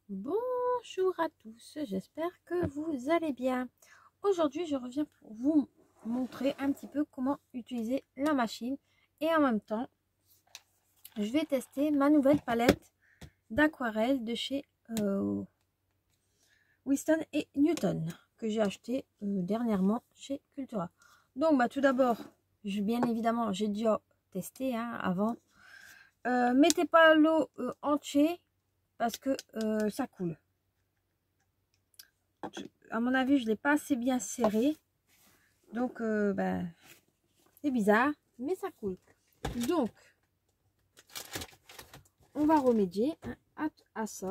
Bonjour à tous, j'espère que vous allez bien. Aujourd'hui, je reviens pour vous montrer un petit peu comment utiliser la machine et en même temps, je vais tester ma nouvelle palette d'aquarelle de chez Weston et Newton que j'ai acheté dernièrement chez Cultura. Donc, tout d'abord, bien évidemment, j'ai déjà testé avant. Mettez pas l'eau entière parce que ça coule. À mon avis, je ne l'ai pas assez bien serré. Donc, c'est bizarre, mais ça coule. Donc, on va remédier à ça.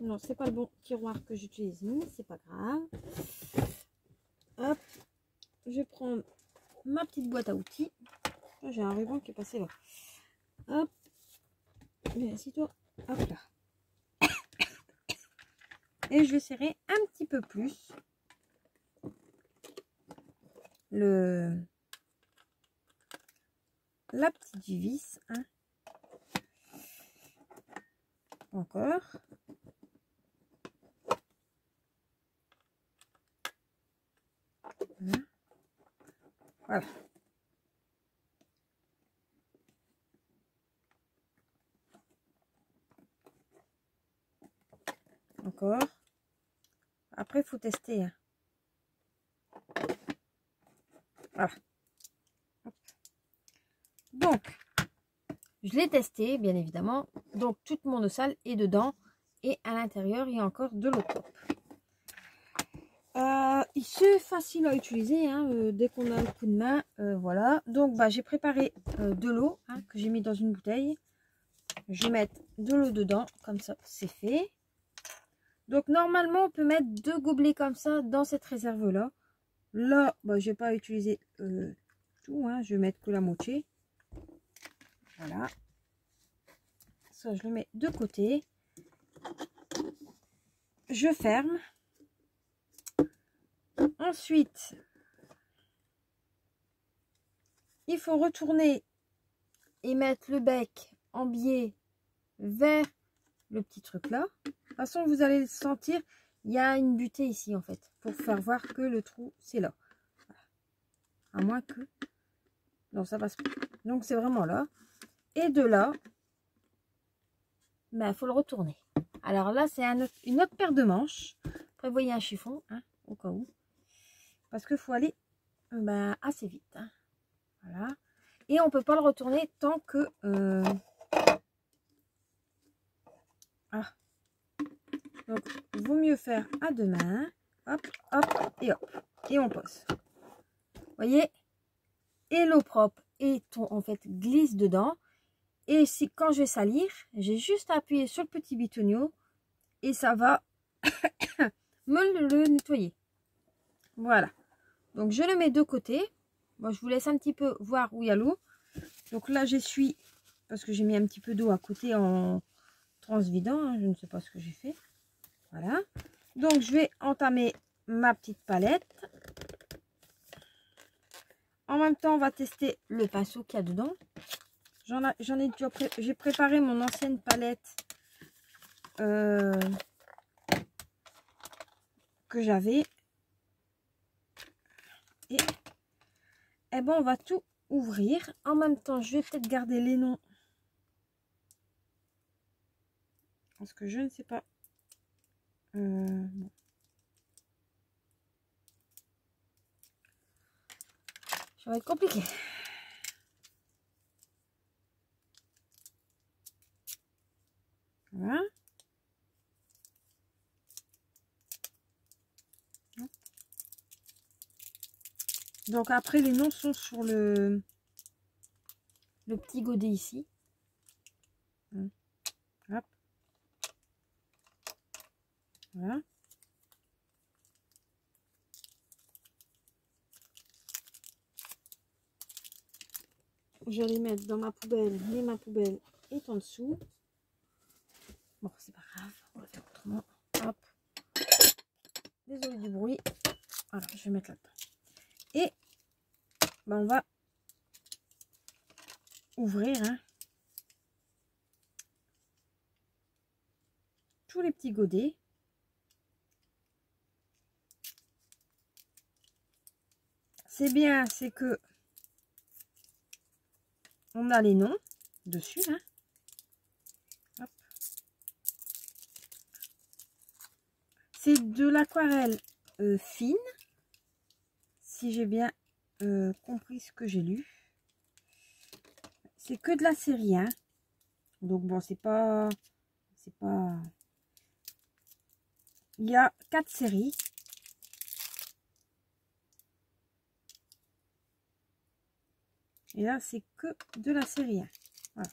Non, c'est pas le bon tiroir que j'utilise, mais c'est pas grave. Hop, je prends ma petite boîte à outils. J'ai un ruban qui est passé là. Hop, mais assis-toi. Hop là. Et je vais serrer un petit peu plus la petite vis. Encore. Voilà. Encore. Après, il faut tester. Voilà. Hop. Donc, je l'ai testé, bien évidemment. Donc, toute mon eau sale est dedans. Et à l'intérieur, il y a encore de l'eau propre. C'est facile à utiliser dès qu'on a un coup de main. Voilà. Donc, j'ai préparé de l'eau que j'ai mis dans une bouteille. Je vais mettre de l'eau dedans. Comme ça, c'est fait. Donc, normalement, on peut mettre 2 gobelets comme ça dans cette réserve-là. Là, je vais pas utiliser tout. Je vais mettre que la moitié. Voilà. Ça, je le mets de côté. Je ferme. Ensuite, il faut retourner et mettre le bec en biais vers le petit truc là. De toute façon, vous allez le sentir, il y a une butée ici en fait, pour faire voir que le trou c'est là. À moins que... Non, ça passe pas. Donc c'est vraiment là. Et de là, il faut le retourner. Alors là, c'est une autre paire de manches. Prévoyez un chiffon, au cas où. Parce qu'il faut aller assez vite. Voilà. Et on peut pas le retourner tant que... Donc, vaut mieux faire à deux mains. Hop, hop, et hop. Et on pose. Vous voyez? Et l'eau propre et en fait glisse dedans. Et si quand je vais salir, j'ai juste à appuyer sur le petit bitonio et ça va me le nettoyer. Voilà. Donc je le mets de côté. Bon, je vous laisse un petit peu voir où il y a l'eau. Donc là, j'essuie parce que j'ai mis un petit peu d'eau à côté en transvidant. Je ne sais pas ce que j'ai fait. Voilà. Donc je vais entamer ma petite palette. En même temps, on va tester le pinceau qu'il y a dedans. J'en ai déjà j'ai préparé mon ancienne palette que j'avais. Et on va tout ouvrir. En même temps, je vais peut-être garder les noms. Parce que je ne sais pas. Bon. Ça va être compliqué. Voilà. Donc après, les noms sont sur le petit godet ici. Hop. Voilà. Je vais les mettre dans ma poubelle, mais ma poubelle est en dessous. Bon, c'est pas grave, on va faire autrement. Hop. Désolé du bruit. Voilà, je vais mettre là-dedans. Et on va ouvrir tous les petits godets. C'est bien, c'est que on a les noms dessus, hein. Hop. C'est de l'aquarelle fine, si j'ai bien compris ce que j'ai lu. C'est que de la série 1. Donc bon, c'est pas... Il y a 4 séries. Et là, c'est que de la série 1. Voilà.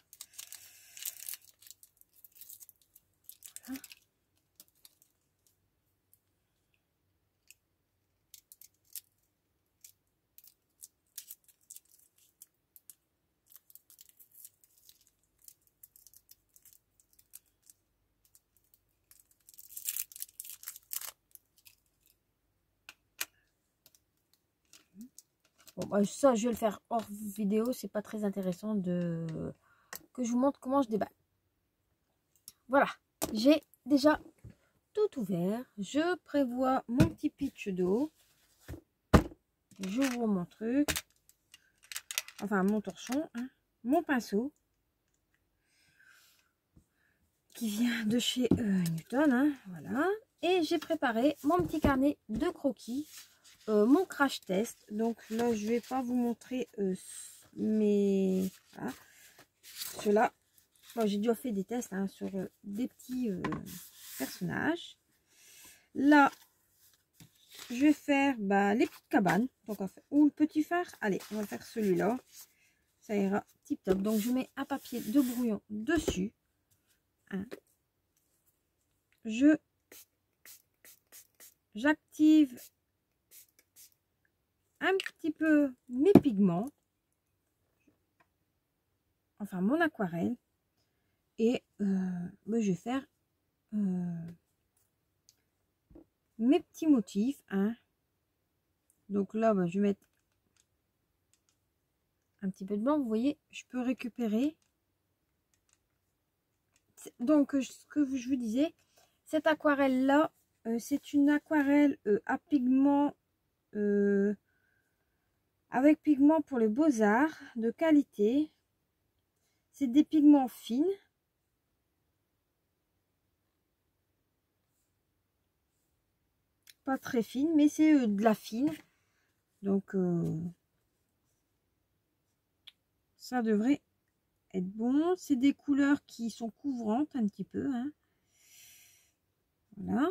Bon, bah, ça, je vais le faire hors vidéo. C'est pas très intéressant de que je vous montre comment je déballe. Voilà, j'ai déjà tout ouvert. Je prévois mon petit pitch d'eau. J'ouvre mon truc. Enfin, mon torchon. Hein, mon pinceau. Qui vient de chez Newton. Hein, voilà. Et j'ai préparé mon petit carnet de croquis. Mon crash test. Donc là, je vais pas vous montrer mes... Voilà. Ceux-là, bon, j'ai déjà fait des tests hein, sur des petits personnages. Là, je vais faire les petites cabanes. Donc, ou le petit phare. Allez, on va faire celui-là. Ça ira tip top. Donc, je mets un papier de brouillon dessus. Hein. J'active un petit peu mes pigments, enfin mon aquarelle, et je vais faire mes petits motifs. Hein. Donc là, je vais mettre un petit peu de blanc. Vous voyez, je peux récupérer. Donc, ce que je vous disais, cette aquarelle là, c'est une aquarelle à pigment. Avec pigments pour les beaux-arts de qualité. C'est des pigments fines. Pas très fines, mais c'est de la fine. Donc, ça devrait être bon. C'est des couleurs qui sont couvrantes un petit peu. Hein. Voilà.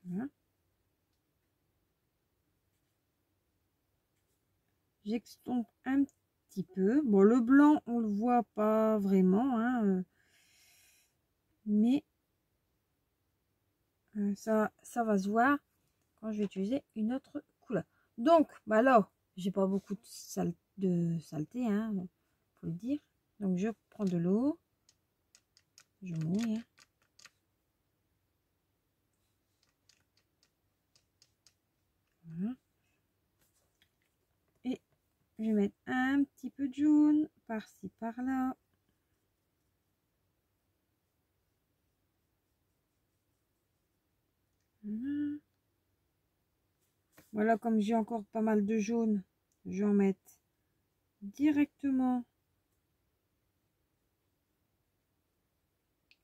Voilà. J'extompe un petit peu. Bon, le blanc, on le voit pas vraiment. Hein, mais ça va se voir quand je vais utiliser une autre couleur. Donc, là, j'ai pas beaucoup de saleté, hein, pour le dire. Donc, je prends de l'eau. Je mouille. Hein. Voilà. Et je vais mettre un petit peu de jaune par-ci, par-là. Voilà. Voilà, comme j'ai encore pas mal de jaune, je vais en mettre directement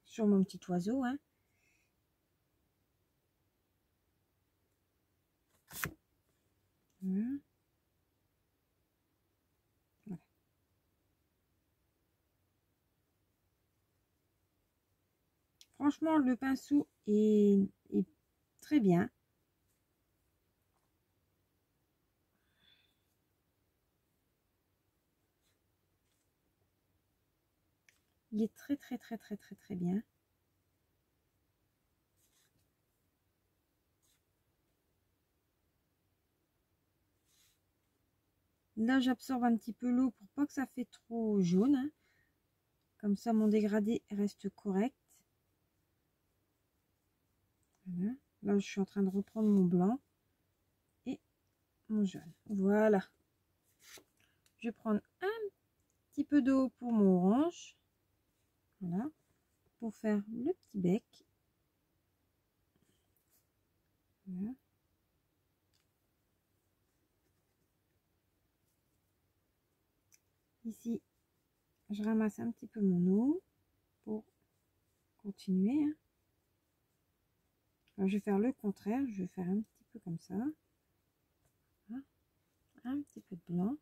sur mon petit oiseau. Hein. Voilà. Voilà. Franchement, le pinceau est très bien. Il est très bien. Là, j'absorbe un petit peu l'eau pour pas que ça fait trop jaune. Hein. Comme ça, mon dégradé reste correct. Voilà. Là, je suis en train de reprendre mon blanc et mon jaune. Voilà. Je vais prendre un petit peu d'eau pour mon orange. Voilà. Pour faire le petit bec. Voilà. Ici, je ramasse un petit peu mon eau pour continuer. Hein. Alors, je vais faire le contraire. Je vais faire un petit peu comme ça. Voilà. Un petit peu de blanc.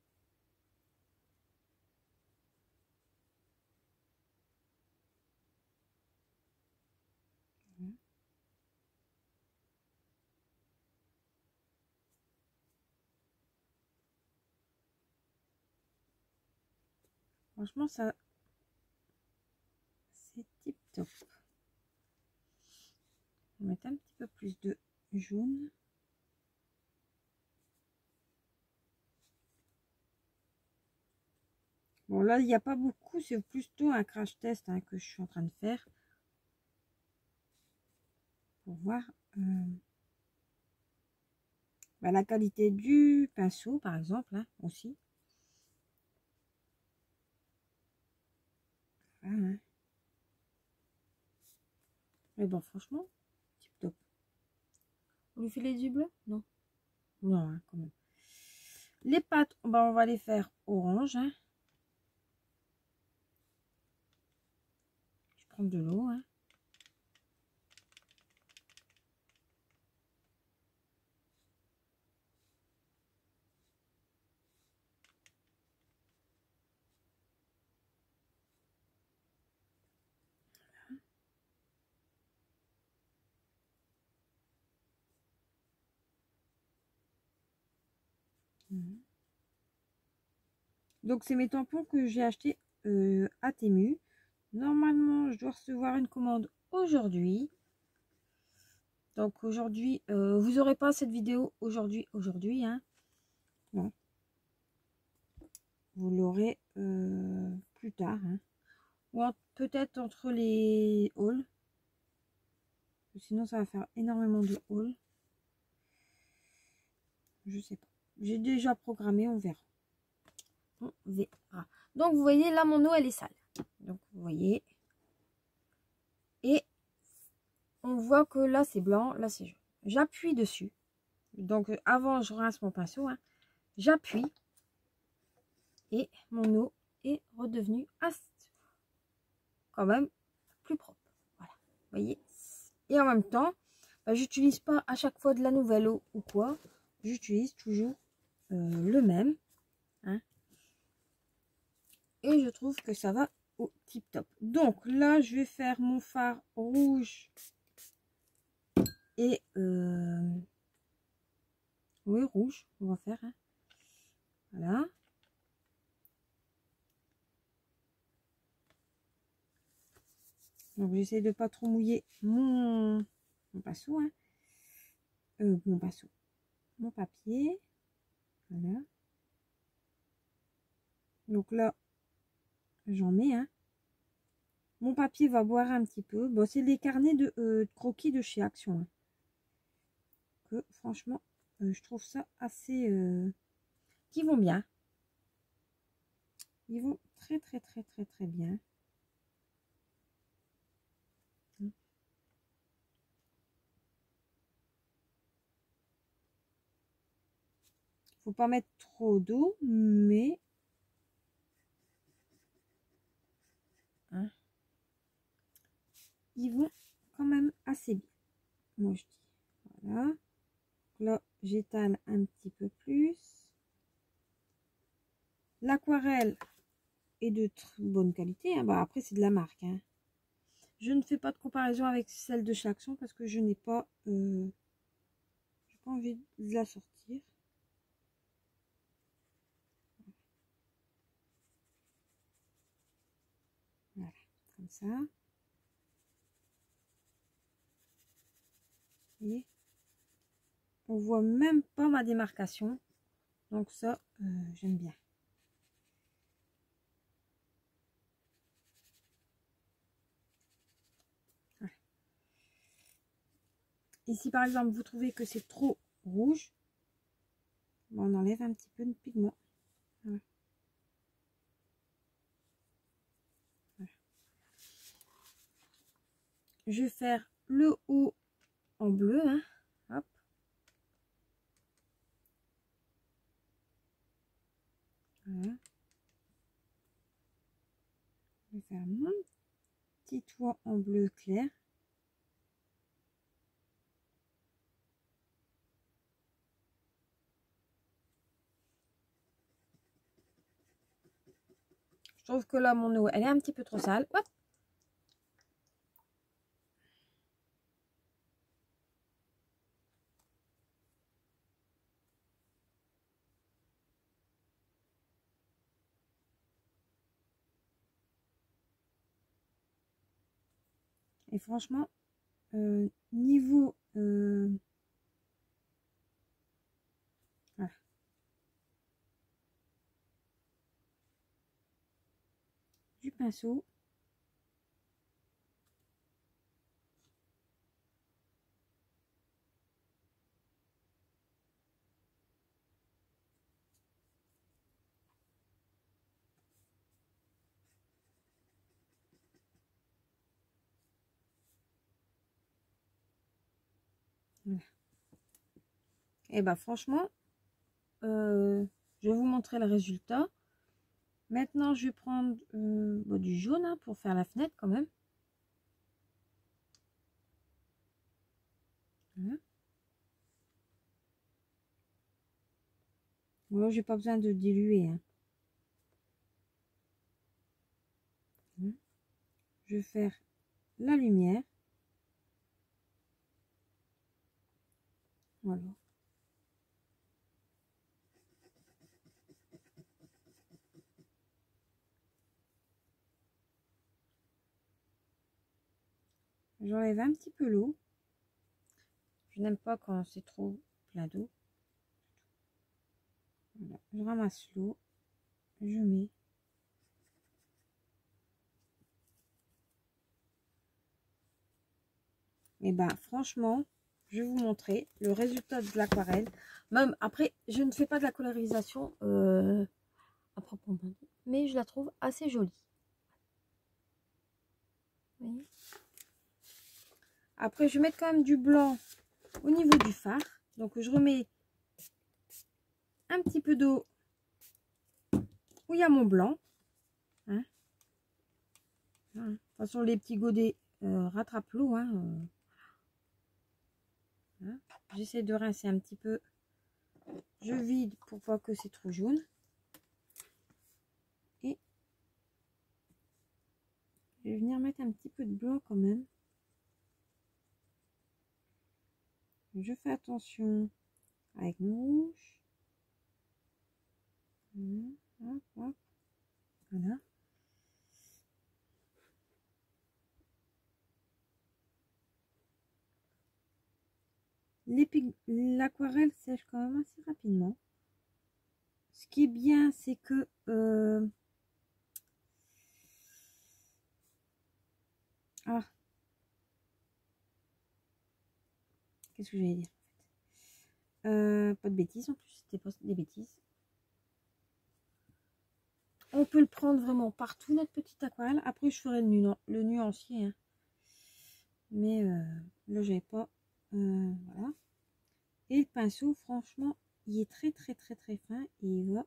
Voilà. Franchement, ça, c'est tip top. On va mettre un petit peu plus de jaune. Bon, là, il n'y a pas beaucoup. C'est plutôt un crash test hein, que je suis en train de faire. Pour voir la qualité du pinceau, par exemple, hein, aussi. Voilà. Mais bon, franchement, tip top. On lui fait les yeux bleus? Non. Non, hein, quand même. Les pâtes, on va les faire orange. Hein. Je prends de l'eau. Hein. Donc, c'est mes tampons que j'ai achetés à Temu. Normalement, je dois recevoir une commande aujourd'hui. Donc, aujourd'hui, vous n'aurez pas cette vidéo aujourd'hui. Hein. Non. Vous l'aurez plus tard. Hein. Ou peut-être entre les hauls. Sinon, ça va faire énormément de hauls. Je sais pas. J'ai déjà programmé, on verra. On verra. Donc, vous voyez, là, mon eau, elle est sale. Donc, vous voyez. Et on voit que là, c'est blanc, là, c'est jaune. J'appuie dessus. Donc, avant, je rince mon pinceau. Hein. J'appuie. Et mon eau est redevenue quand même plus propre. Voilà. Vous voyez. Et en même temps, j'utilise pas à chaque fois de la nouvelle eau ou quoi. J'utilise toujours le même. Hein. Et je trouve que ça va au tip top. Donc là, je vais faire mon fard rouge. Et oui, rouge, on va faire. Hein. Voilà. Donc j'essaie de pas trop mouiller mon pinceau. Hein. Mon pinceau. Mon papier. Voilà. Donc là, j'en mets. Hein. Mon papier va boire un petit peu. Bon, c'est des carnets de croquis de chez Action. Hein. Que franchement, je trouve ça assez... qui vont bien. Ils vont très très très très très bien. Faut pas mettre trop d'eau, mais hein, ils vont quand même assez bien. Moi je dis voilà. Là j'étale un petit peu plus. L'aquarelle est de très bonne qualité. Hein. Bah, après c'est de la marque. Hein. Je ne fais pas de comparaison avec celle de chez Action parce que je n'ai pas, j'ai pas envie de la sortir. Voilà, comme ça. Et on voit même pas ma démarcation. Donc ça, j'aime bien. Voilà. Ici, par exemple, vous trouvez que c'est trop rouge. On enlève un petit peu de pigment. Voilà. Voilà. je vais faire le haut en bleu, hein. Hop. Voilà. Je vais faire mon petit toit en bleu clair. Je trouve que là, mon eau, elle est un petit peu trop sale. Hop. Et franchement, niveau... voilà. Du pinceau. Voilà. Et bah franchement, je vais vous montrer le résultat. Maintenant, je vais prendre du jaune, hein, pour faire la fenêtre quand même. Voilà. Bon, j'ai pas besoin de diluer, hein. Je vais faire la lumière. Voilà. J'enlève un petit peu l'eau. Je n'aime pas quand c'est trop plein d'eau. Voilà. Je ramasse l'eau. Je mets. Et ben franchement, je vais vous montrer le résultat de l'aquarelle. Même après, je ne fais pas de la colorisation à proprement dit, mais je la trouve assez jolie. Vous voyez. Après, je vais mettre quand même du blanc au niveau du fard. Donc, je remets un petit peu d'eau où il y a mon blanc. Hein. De toute façon, les petits godets rattrapent l'eau. Hein. Hein. J'essaie de rincer un petit peu. Je vide pour pas que c'est trop jaune. Et je vais venir mettre un petit peu de blanc quand même. Je fais attention avec mon rouge. Hop, hop. Voilà. L'aquarelle sèche quand même assez rapidement. Ce qui est bien, c'est que qu'est-ce que j'allais dire en fait, pas de bêtises en plus, c'était pas des bêtises. On peut le prendre vraiment partout, notre petite aquarelle. Après, je ferai le nuancier. Hein. Mais là, j'avais pas. Voilà. Et le pinceau, franchement, il est très fin. Et il va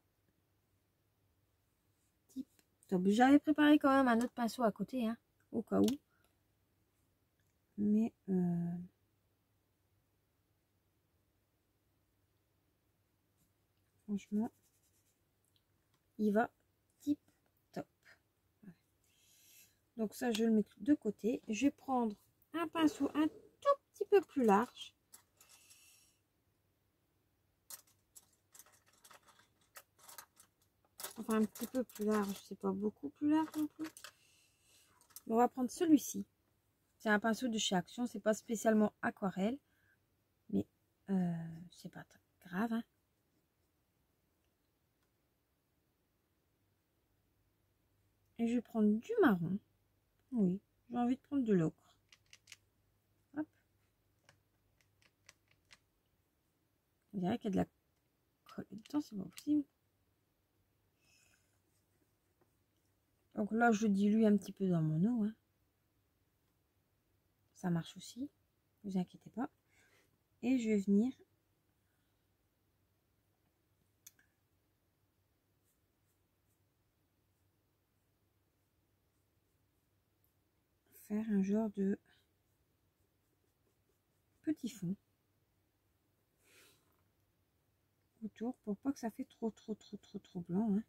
tip top. J'avais préparé quand même un autre pinceau à côté, hein, au cas où. Mais franchement, il va tip top. Voilà. Donc ça, je le mets de côté. Je vais prendre un pinceau un tout petit peu plus large. Enfin, un petit peu plus large, c'est pas beaucoup plus large non plus. On va prendre celui-ci. C'est un pinceau de chez Action, c'est pas spécialement aquarelle, mais c'est pas grave. Hein. Et je vais prendre du marron. Oui, j'ai envie de prendre de l'ocre. Hop. On dirait qu'il y a de la colle dedans, c'est pas possible. Donc là, je dilue un petit peu dans mon eau. Hein. ça marche aussi, vous inquiétez pas. Et je vais venir faire un genre de petit fond autour pour pas que ça fait trop blanc, hein.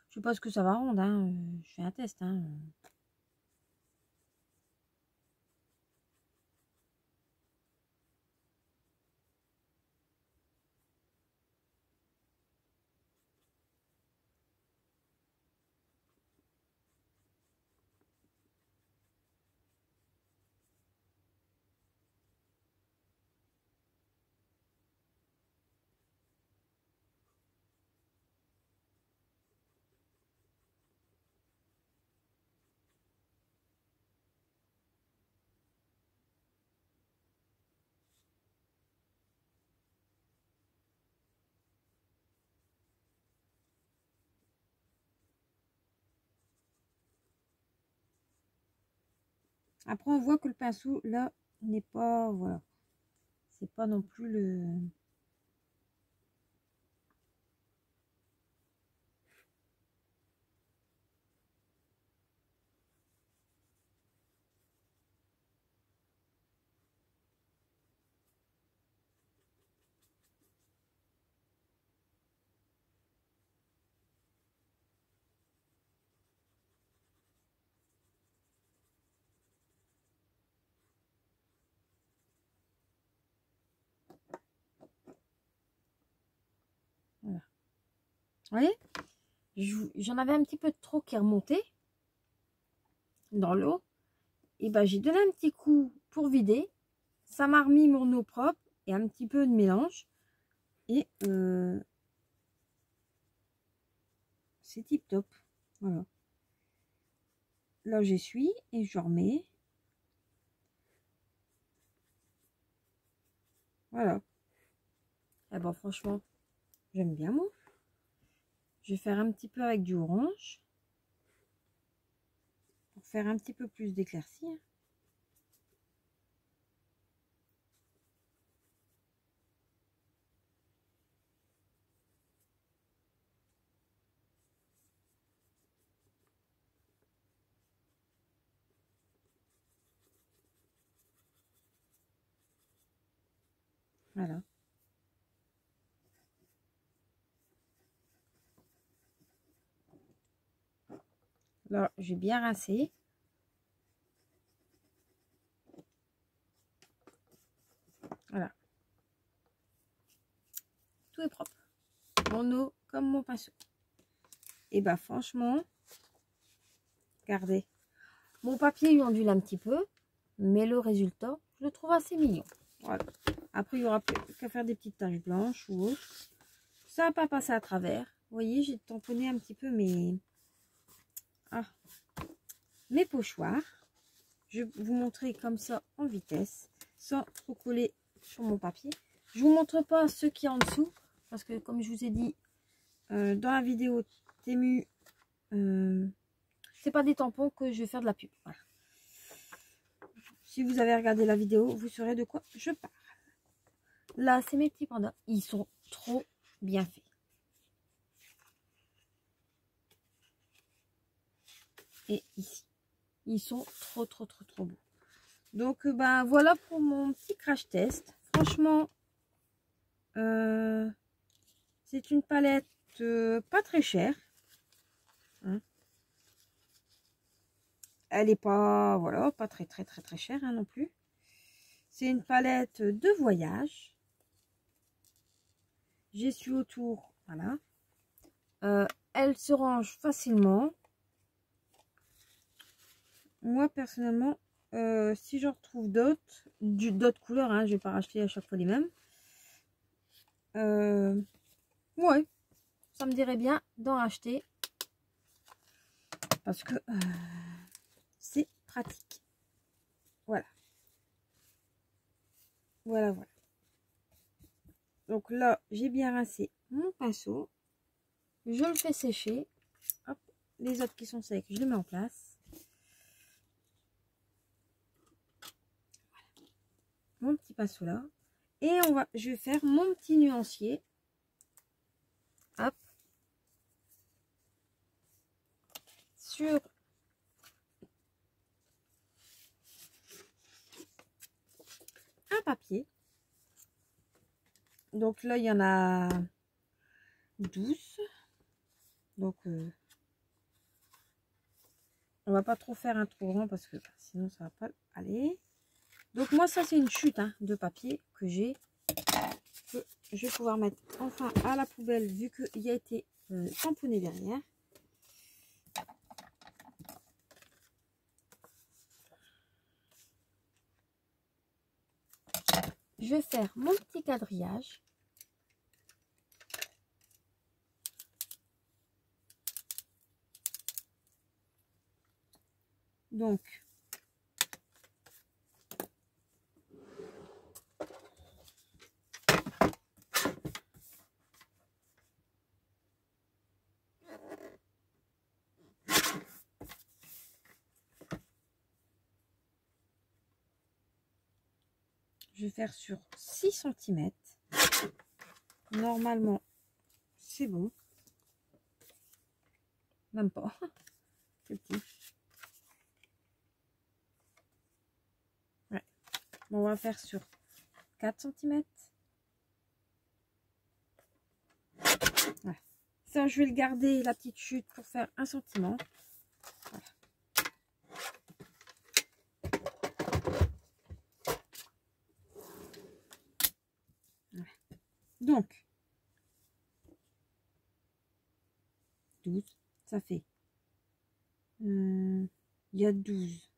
Je sais pas ce que ça va rendre, hein. Je fais un test, hein. Après, on voit que le pinceau, là, n'est pas, voilà. C'est pas non plus le... Voilà. Vous voyez, j'en avais un petit peu trop qui remontait dans l'eau. Et ben j'ai donné un petit coup pour vider. Ça m'a remis mon eau propre et un petit peu de mélange. Et c'est tip top. Voilà. Là j'essuie et je remets. Voilà. Et ben franchement, j'aime bien moi. Je vais faire un petit peu avec du orange. Pour faire un petit peu plus d'éclaircie. Voilà. Là, j'ai bien rincé. Voilà. Tout est propre. Mon eau comme mon pinceau. Et bah franchement, regardez. Mon papier il ondule un petit peu, mais le résultat, je le trouve assez mignon. Voilà. Après, il n'y aura plus qu'à faire des petites taches blanches ou autre. Ça va pas passer à travers. Vous voyez, j'ai tamponné un petit peu mes pochoirs. Je vais vous montrer comme ça en vitesse, sans trop coller sur mon papier. Je vous montre pas ce qu'il y a en dessous, parce que comme je vous ai dit dans la vidéo Temu, c'est pas des tampons que je vais faire de la pub. Voilà. Si vous avez regardé la vidéo, vous saurez de quoi je parle. Là, c'est mes petits pandas. Ils sont trop bien faits. Et ici, ils sont trop beaux. Donc, ben voilà pour mon petit crash test. Franchement, c'est une palette pas très chère. Hein. Elle est pas, voilà, pas très chère hein, non plus. C'est une palette de voyage. J'essuie autour, voilà. Elle se range facilement. Moi, personnellement, si j'en retrouve d'autres couleurs, hein, je vais pas racheter à chaque fois les mêmes. Ouais, ça me dirait bien d'en racheter. Parce que c'est pratique. Voilà. Voilà, voilà. Donc là, j'ai bien rincé mon pinceau. Je le fais sécher. Hop, les autres qui sont secs, je les mets en place. Voilà. Mon petit pinceau là. Et je vais faire mon petit nuancier. Hop. Sur un papier. Donc là, il y en a 12. Donc, on va pas trop faire un trop grand parce que sinon, ça va pas aller. Donc, moi, ça, c'est une chute hein, de papier que j'ai. Que je vais pouvoir mettre enfin à la poubelle vu qu'il a été tamponné derrière. Je vais faire mon petit quadrillage. Donc, je vais faire sur 6 cm. Normalement, c'est bon. Même pas. C'est petit. Ouais. Bon, on va faire sur 4 cm. Ouais. Ça, je vais le garder, la petite chute, pour faire un sentiment. Voilà. Voilà. Donc, 12, ça fait... il y a 12.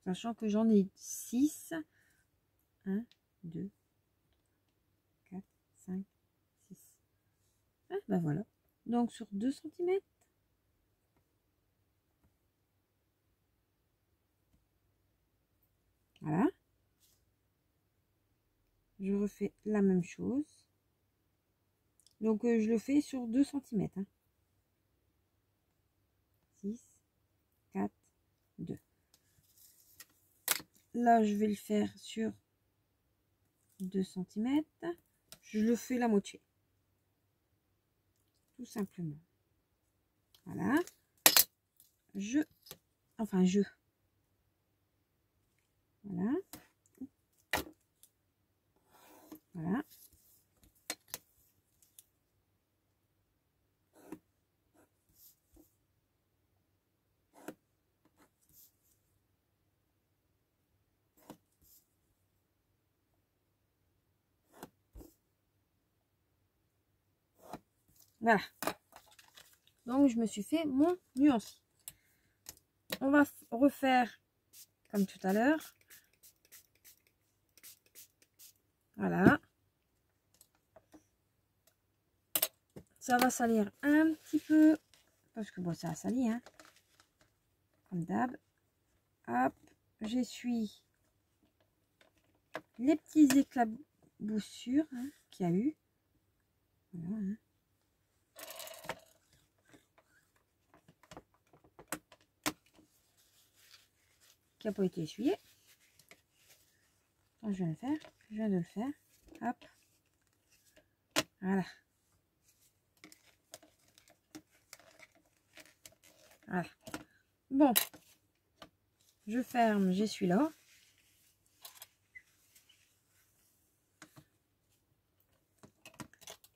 Sachant que j'en ai 6. 1, 2, 4, 5, 6. Ah, ben voilà. Donc, sur 2 cm. Voilà. Je refais la même chose. Donc, je le fais sur 2 cm. Hein. 6, 4, 2. Là, je vais le faire sur 2 cm. Je le fais la moitié. Tout simplement. Voilà. Voilà. Voilà. Voilà. Donc, je me suis fait mon nuancier. On va refaire comme tout à l'heure. Voilà. Ça va salir un petit peu. Parce que bon, ça a sali, hein. Comme d'hab. Hop. J'essuie les petits éclaboussures hein, qu'il y a eu. Voilà. Hein. Qui n'a pas été essuyé. Je viens de le faire. Je viens de le faire. Hop. Voilà. Voilà. Bon. Je ferme, j'essuie là.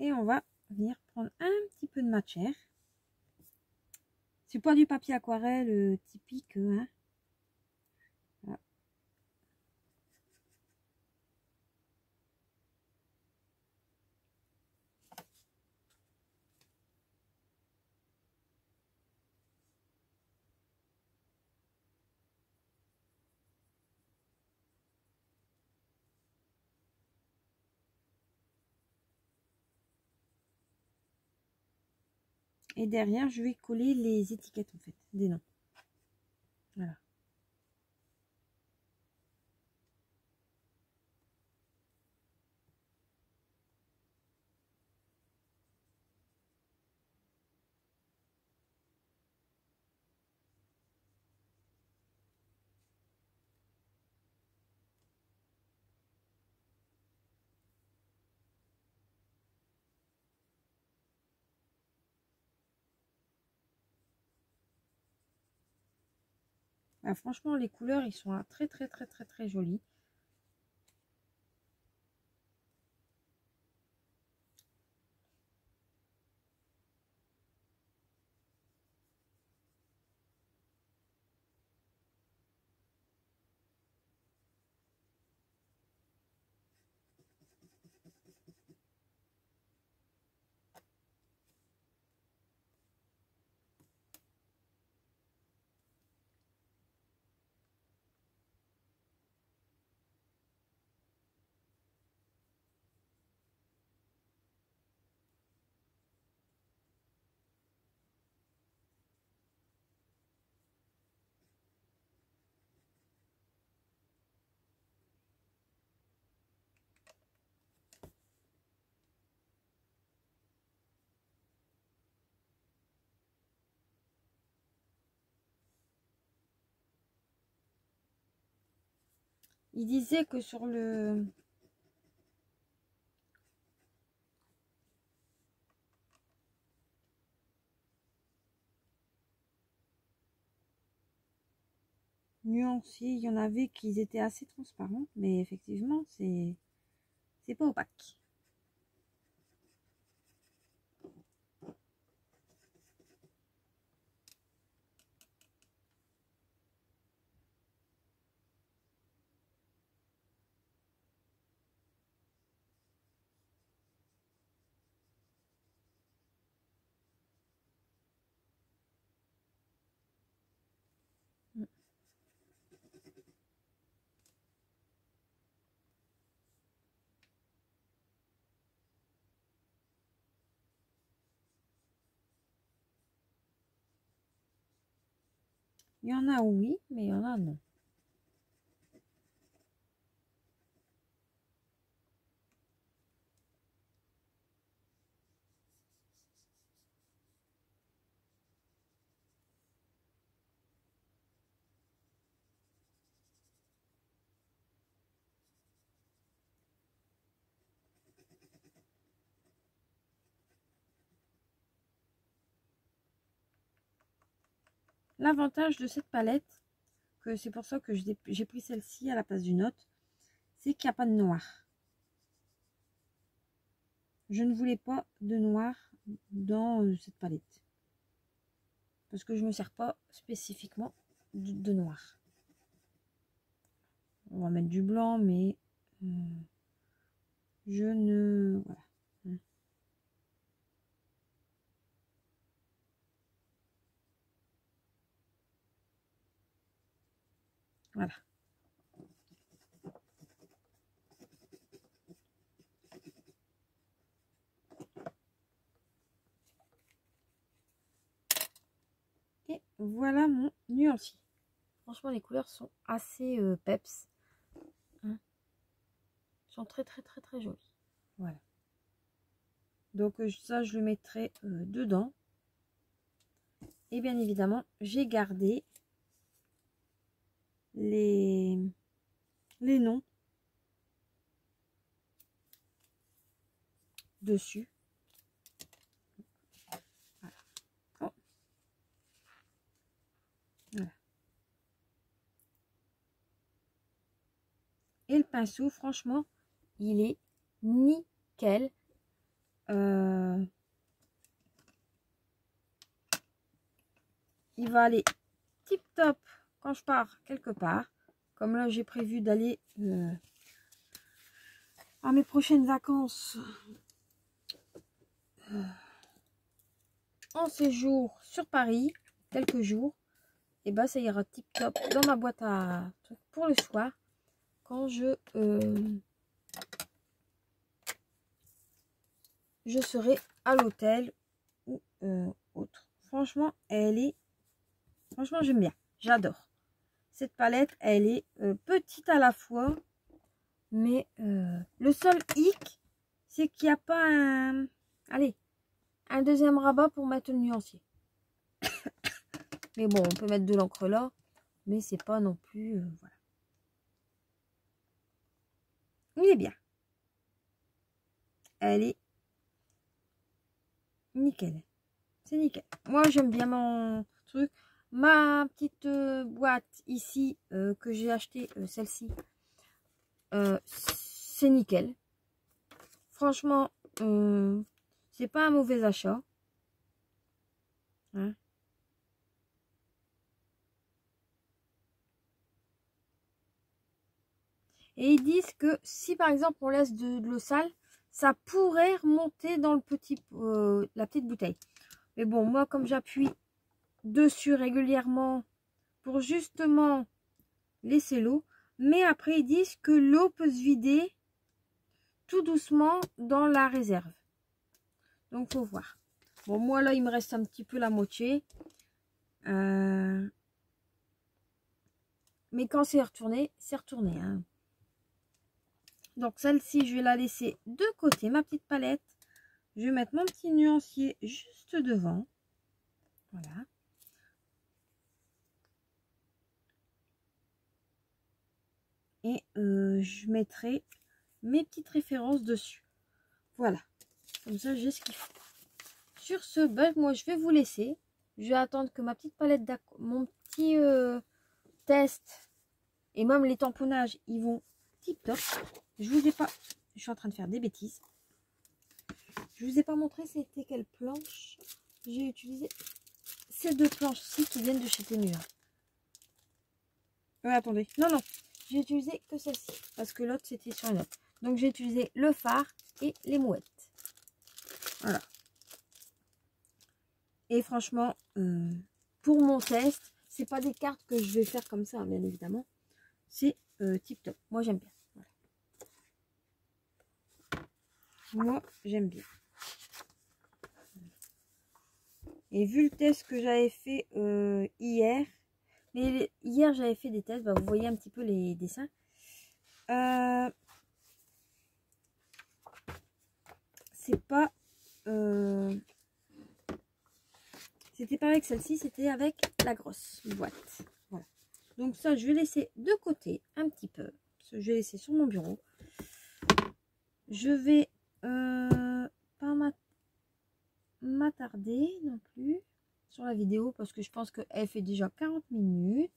Et on va venir prendre un petit peu de matière. C'est pas du papier aquarelle typique. Hein. Voilà. Et derrière, je vais coller les étiquettes en fait, des noms. Voilà. Ah, franchement, les couleurs, ils sont très, très, très, très, très jolis. Il disait que sur le... nuancier, il y en avait qui étaient assez transparents, mais effectivement, c'est pas opaque. Il y en a oui, mais il y en a non. L'avantage de cette palette, que c'est pour ça que j'ai pris celle-ci à la place d'une autre, c'est qu'il n'y a pas de noir. Je ne voulais pas de noir dans cette palette. Parce que je ne me sers pas spécifiquement de noir. On va mettre du blanc, mais je ne... Voilà. Voilà. Et voilà mon nuancier. Franchement, les couleurs sont assez peps. Hein. Ils sont très, très, très, très jolies. Voilà. Donc ça, je le mettrai dedans. Et bien évidemment, j'ai gardé les noms dessus. Voilà. Oh. Voilà. Et le pinceau, franchement, il est nickel. Il va aller tip top quand je pars quelque part. Comme là, j'ai prévu d'aller à mes prochaines vacances en séjour sur Paris, quelques jours. Et bah, ça ira tip top dans ma boîte à trucs pour le soir quand je serai à l'hôtel ou autre. Franchement, elle est... Franchement, j'aime bien. J'adore. Cette palette, elle est petite à la fois. Mais le seul hic, c'est qu'il n'y a pas un... Allez, un deuxième rabat pour mettre le nuancier. Mais bon, on peut mettre de l'encre là. Mais c'est pas non plus... voilà. Il est bien. Elle est nickel. C'est nickel. Moi, j'aime bien mon truc. Ma petite boîte ici que j'ai acheté, celle-ci, c'est nickel. Franchement, c'est pas un mauvais achat. Hein? Et ils disent que si par exemple on laisse de l'eau sale, ça pourrait remonter dans le petit, la petite bouteille. Mais bon, moi comme j'appuie dessus régulièrement pour justement laisser l'eau. Mais après ils disent que l'eau peut se vider tout doucement dans la réserve. Donc faut voir. Bon, moi là il me reste un petit peu la moitié. Mais quand c'est retourné, c'est retourné. Hein. Donc celle-ci, je vais la laisser de côté, ma petite palette. Je vais mettre mon petit nuancier juste devant. Voilà. Et je mettrai mes petites références dessus. Voilà. Comme ça, j'ai ce qu'il faut. Sur ce, ben, moi, je vais vous laisser. Je vais attendre que ma petite palette, mon petit test et même les tamponnages, ils vont tip top. Je vous ai pas... Je suis en train de faire des bêtises. Je vous ai pas montré c'était quelle planche. J'ai utilisé ces deux planches-ci qui viennent de chez Temu. Attendez. Non, non. J'ai utilisé que celle-ci. Parce que l'autre, c'était sur une autre. Donc, j'ai utilisé le phare et les mouettes. Voilà. Et franchement, pour mon test, c'est pas des cartes que je vais faire comme ça, bien évidemment. C'est tip top. Moi, j'aime bien. Voilà. Moi, j'aime bien. Et vu le test que j'avais fait hier, mais hier j'avais fait des tests, bah, vous voyez un petit peu les dessins. C'est pas... c'était pas avec celle-ci, c'était avec la grosse boîte. Voilà. Donc ça, je vais laisser de côté un petit peu. Je vais laisser sur mon bureau. Je vais pas m'attarder non plus sur la vidéo parce que je pense qu'elle fait déjà 40 minutes.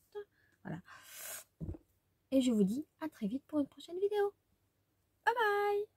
Voilà. Et je vous dis à très vite pour une prochaine vidéo. Bye bye!